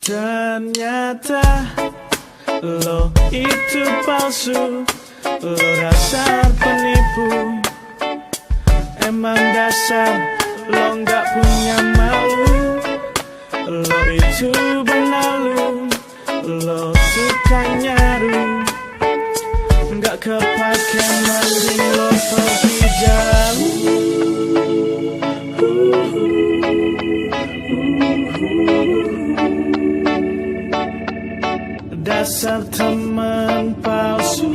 Ternyata lo itu palsu, lo dasar penipu. Emang dasar lo gak punya malu. Lo itu benalu, lo tukang nyaru. Gak kepake mending lo pergi jauh. Dasar teman palsu.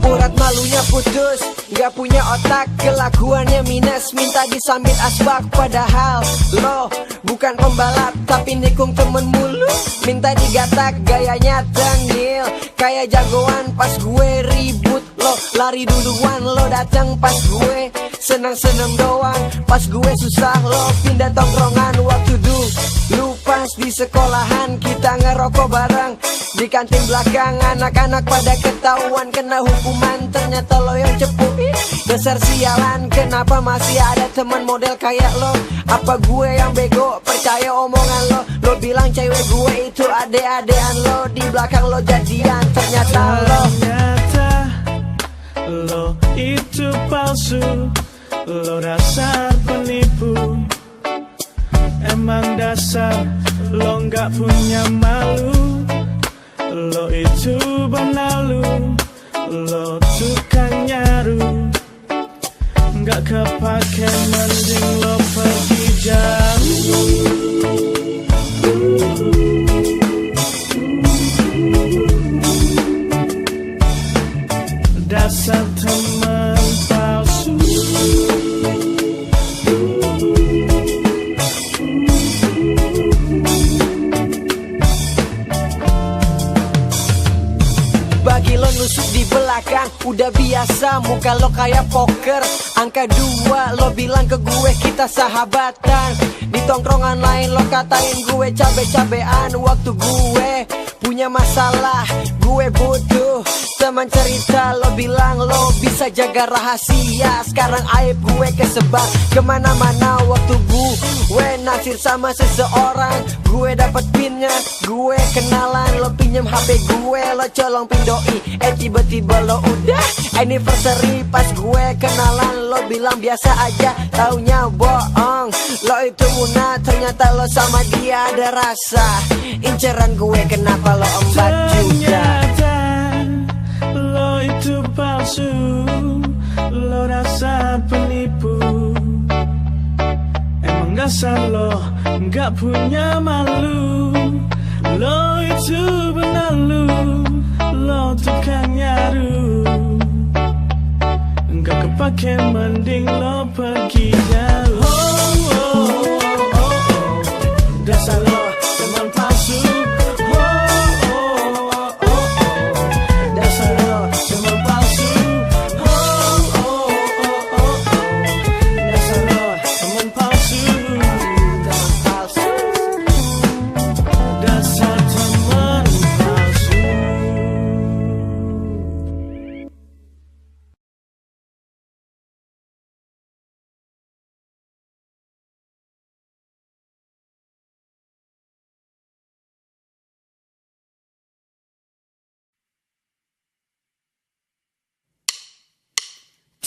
Urat malunya putus, gak punya otak, kelakuannya minus, minta disambit asbak. Padahal lo bukan pembalap, tapi nikung temen mulu. Minta digatak, gayanya tengil, kayak jagoan. Pas gue ribut, lo lari duluan. Lo datang pas gue senang-senang doang. Pas gue susah, lo pindah tongkrongan. Waktu dulu pas di sekolahan, kita ngerokok bareng di kantin belakang. Anak-anak pada ketahuan, kena hukuman. Ternyata lo yang cepu, dasar sialan. Kenapa masih ada teman model kayak lo? Apa gue yang bego, percaya omongan lo? Lo bilang cewek gue itu ade-adean lo, di belakang lo jadian. Ternyata lo itu palsu, lo dasar penipu. Emang dasar lo gak punya malu. Lo itu benalu, lo tukang nyaru. Gak kepake mending lo pergi jauh. Dasar teman palsu. bagi lo nusuk di belakang udah biasa, muka lo kayak poker. Angka 2 lo bilang ke gue kita sahabatan. Di tongkrongan lain lo katain gue cabe-cabean. Waktu gue punya masalah, gue butuh teman cerita. Lo bilang lo bisa jaga rahasia. Sekarang aib gue kesebar kemana-mana. Waktu gue naksir sama seseorang, gue dapet pinnya, gue kenalan. Lo pinjem HP gue, lo colong pindoi. Tiba-tiba lo udah anniversary. Pas gue kenalan lo bilang biasa aja, taunya bohong. Lo itu munah, ternyata lo sama dia ada rasa. Inceran gue kenapa lo embat juga. Ternyata lo itu palsu, lo dasar penipu. Emang dasar lo gak punya malu. Lo itu benalu, lo tukang nyaru. Gak kepake mending lo pergi jauh. Dasar lo teman palsu. Dasar lo teman palsu. Dasar lo teman palsu. Dasar teman palsu.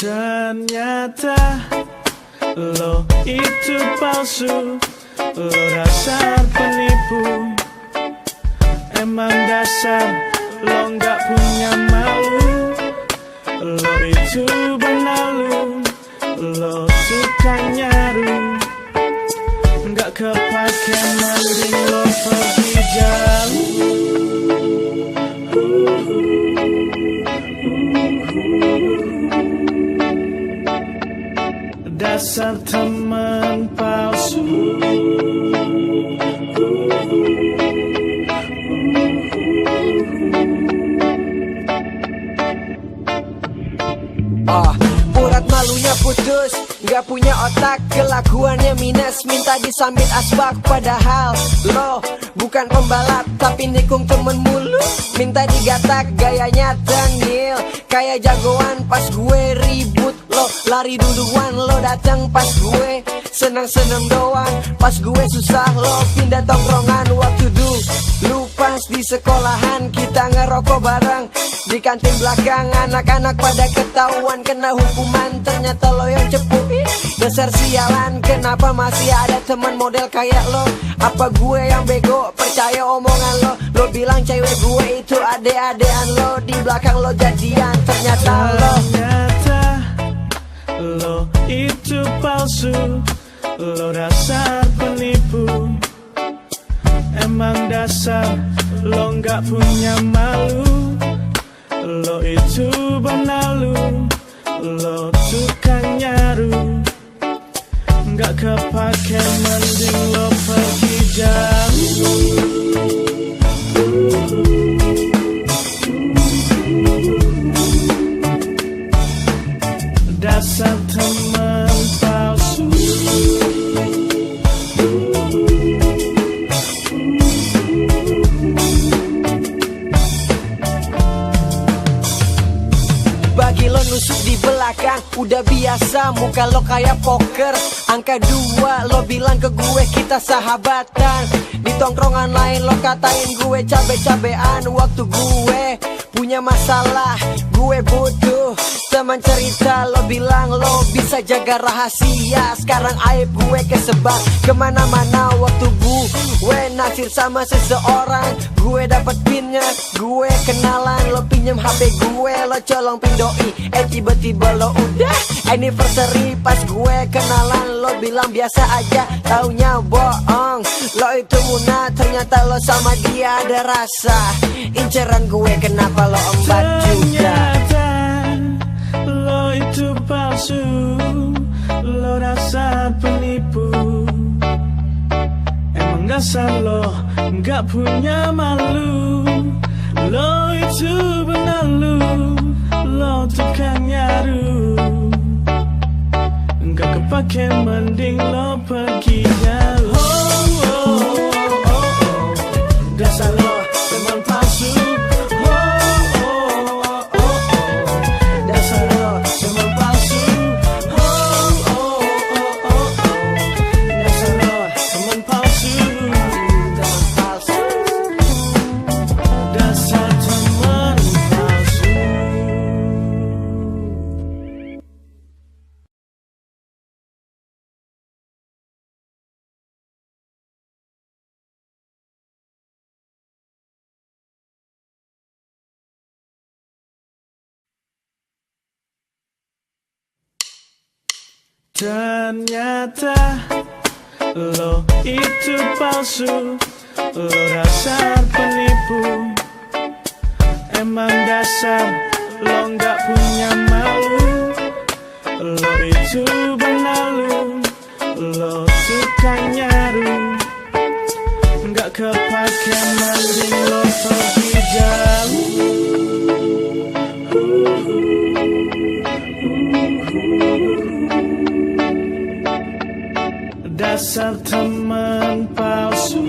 Ternyata lo itu palsu, lo dasar penipu. Emang dasar lo gak punya malu. Lo itu benalu, lo tukang nyaru. Gak kepake mending lo pergi jauh. Dasar teman palsu. Urat malunya putus, gak punya otak, kelakuannya minus, minta disambit asbak. Padahal lo bukan pembalap tapi nikung temen mulu. Minta digatak gayanya tengil, kayak jagoan pas gue ribut. Lo lari duluan, lo datang pas gue senang-senang doang. Pas gue susah lo pindah tongkrongan. Waktu dulu pas di sekolahan kita ngerokok bareng di kantin belakang. Anak-anak pada ketahuan kena hukuman, ternyata lo yang cepu. Dasar sialan, kenapa masih ada teman model kayak lo? Apa gue yang bego, percaya omongan lo? Lo bilang cewek gue itu ade-adean lo, di belakang lo jadian, ternyata lo itu palsu, lo dasar penipu. Emang dasar lo gak punya malu. Lo itu benalu, lo tukang nyaru. Gak kepake mending lo pergi jauh. Dasar teman palsu. Bagi lo nusuk di belakang udah biasa, muka lo kayak poker. Angka 2 lo bilang ke gue kita sahabatan. Di tongkrongan lain lo katain gue cabe-cabean. Waktu gue punya masalah, gue butuh teman cerita. Lo bilang lo bisa jaga rahasia. Sekarang aib gue kesebar kemana-mana. Waktu gue naksir sama seseorang, gue dapet pinnya, gue kenalan. Lo pinjem HP gue, lo colong pin doi. Tiba-tiba lo udah anniversary. Pas gue kenalan lo bilang biasa aja, taunya bohong. Lo itu Muna, ternyata lo sama dia ada rasa. Inceran gue kenapa lo embat juga. Ternyata lo itu palsu, lo dasar penipu. Emang dasar lo gak punya malu. Lo itu benalu, lo tukang nyaru. Gak kepake mending lo pergi jauh. Dasar lo teman palsu. Dasar lo teman palsu. Dasar lo teman palsu. Dasar teman palsu. Ternyata lo itu palsu, lo dasar penipu. Emang dasar lo gak punya malu. Lo itu benalu, lo tukang nyaru. Gak kepake mending lo pergi jauh. Dasar teman palsu.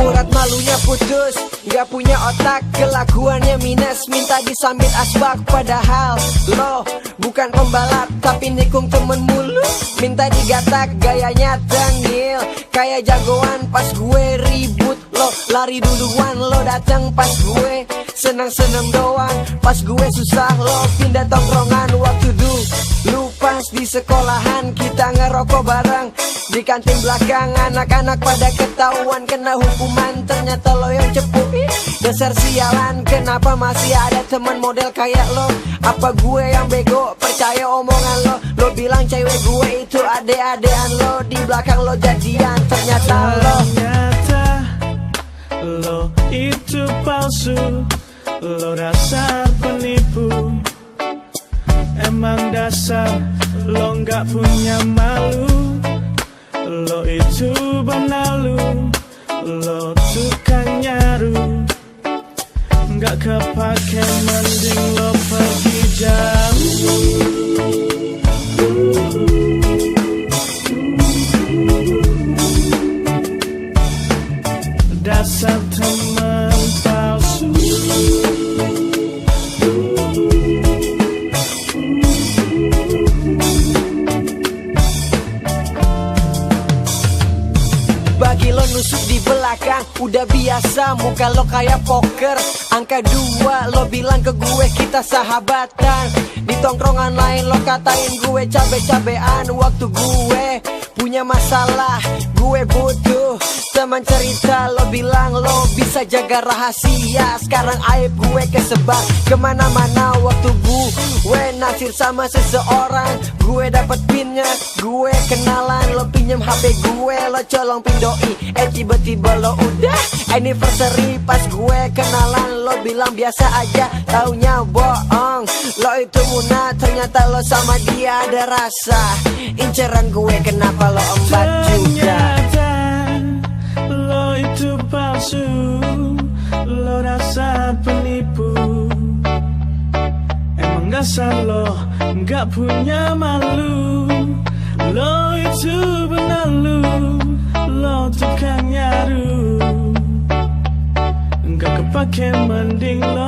Urat malunya putus, gak punya otak, kelakuannya minus, minta disambit asbak. Padahal lo bukan pembalap tapi nikung temen mulu. Minta digatak gayanya tengil, kayak jagoan pas gue ribut. Lo lari duluan, lo datang pas gue senang-senang doang. Pas gue susah lo pindah tongkrongan. Waktu dulu pas di sekolahan kita ngerokok bareng di kantin belakang. Anak-anak pada ketahuan kena hukuman, ternyata lo yang cepu. Dasar sialan, kenapa masih ada teman model kayak lo? Apa gue yang bego, percaya omongan lo? Lo bilang cewek gue itu ade-adean lo, di belakang lo jadian, ternyata lo itu palsu, lo dasar penipu. Emang dasar lo gak punya malu. Lo itu benalu, lo tukang nyaru. Gak kepake mending lo biasa, muka lo kayak poker. Angka 2, lo bilang ke gue kita sahabatan. Di tongkrongan lain lo katain gue cabe-cabean. Waktu gue punya masalah, gue butuh teman cerita. Lo bilang lo bisa jaga rahasia. Sekarang aib gue kesebar kemana-mana. Waktu gue naksir sama seseorang, gue dapet pinnya, gue kenalan. Lo pinjem HP gue, lo colong pindoi. Tiba-tiba lo udah anniversary. Pas gue kenalan, lo bilang biasa aja, taunya bohong. Lo itu muna, ternyata lo sama dia ada rasa. Inceran gue kenapa lo embat juga. Ternyata lo itu palsu, lo dasar penipu. Emang dasar lo gak punya malu. Lo itu benalu, lo tukang nyaru. Gak kepake, mending lo